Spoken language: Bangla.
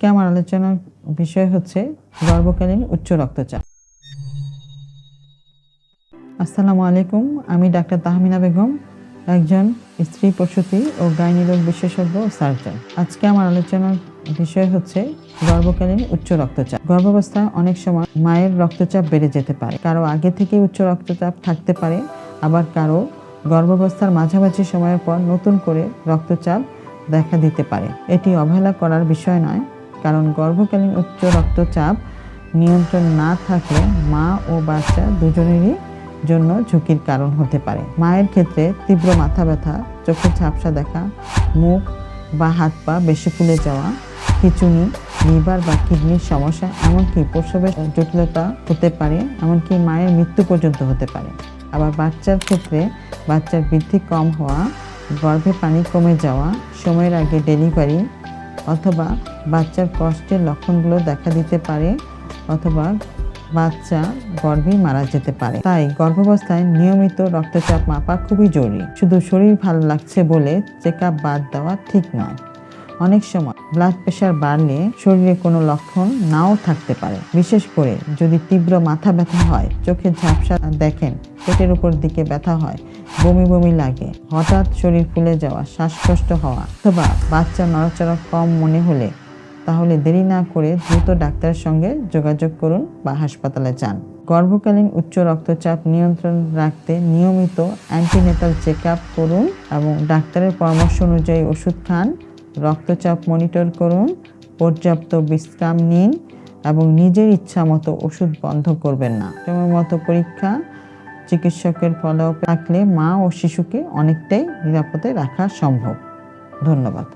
আজকে আমার আলোচনার বিষয় হচ্ছে গর্ভকালীন উচ্চ রক্তচাপ। আসসালামু আলাইকুম, আমি ডাক্তার তাহমিনা বেগম, একজন স্ত্রী প্রসূতি ও গাইনি রোগ বিশেষজ্ঞ ও সার্জন। আজকে আমার আলোচনার বিষয় হচ্ছে গর্ভকালীন উচ্চ রক্তচাপ। গর্ভাবস্থায় অনেক সময় মায়ের রক্তচাপ বেড়ে যেতে পারে। কারো আগে থেকে উচ্চ রক্তচাপ থাকতে পারে, আবার কারো গর্ভাবস্থার মাঝামাঝি সময়ের পর নতুন করে রক্তচাপ দেখা দিতে পারে। এটি অবহেলা করার বিষয় নয়, কারণ গর্ভকালীন উচ্চ রক্তচাপ নিয়ন্ত্রণ না থাকলে মা ও বাচ্চা দুজনেরই জন্য ঝুঁকির কারণ হতে পারে। মায়ের ক্ষেত্রে তীব্র মাথা ব্যথা, চোখে ঝাপসা দেখা, মুখ বা হাত পা বেশি ফুলে যাওয়া, খিঁচুনি, লিভার বা কিডনির সমস্যা, এমনকি প্রসবের জটিলতা হতে পারে, এমনকি মায়ের মৃত্যু পর্যন্ত হতে পারে। আবার বাচ্চার ক্ষেত্রে বাচ্চার বৃদ্ধি কম হওয়া, গর্ভে পানি কমে যাওয়া, সময়ের আগে ডেলিভারি অথবা বাচ্চার কষ্টের লক্ষণগুলো দেখা দিতে পারে, অথবা বাচ্চা গর্ভেই মারা যেতে পারে। তাই গর্ভাবস্থায় নিয়মিত রক্তচাপ মাপা খুবই জরুরি। শুধু শরীর ভালো লাগছে বলে চেকআপ বাদ দেওয়া ঠিক নয়। অনেক সময় ব্লাড প্রেশার বাড়লে শরীরে কোনো লক্ষণ নাও থাকতে পারে। বিশেষ করে যদি তীব্র মাথা ব্যথা হয়, চোখে ঝাপসা দেখেন, পেটের উপর দিকে ব্যথা হয়, বমি বমি লাগে, হঠাৎ শরীর ফুলে যাওয়া, শ্বাসকষ্ট হওয়া অথবা বাচ্চা নড়াচড়া কম মনে হলে, তাহলে দেরি না করে দ্রুত ডাক্তারের সঙ্গে যোগাযোগ করুন বা হাসপাতালে যান। গর্ভকালীন উচ্চ রক্তচাপ নিয়ন্ত্রণ রাখতে নিয়মিত অ্যান্টিনেটাল চেকআপ করুন এবং ডাক্তারের পরামর্শ অনুযায়ী ওষুধ খান। রক্তচাপ মনিটর করুন, পর্যাপ্ত বিশ্রাম নিন এবং নিজের ইচ্ছা মতো ওষুধ বন্ধ করবেন না। সময় মতো পরীক্ষা, চিকিৎসকের ফলো-আপ থাকলে মা ও শিশুকে অনেকটাই নিরাপদে রাখা সম্ভব। ধন্যবাদ।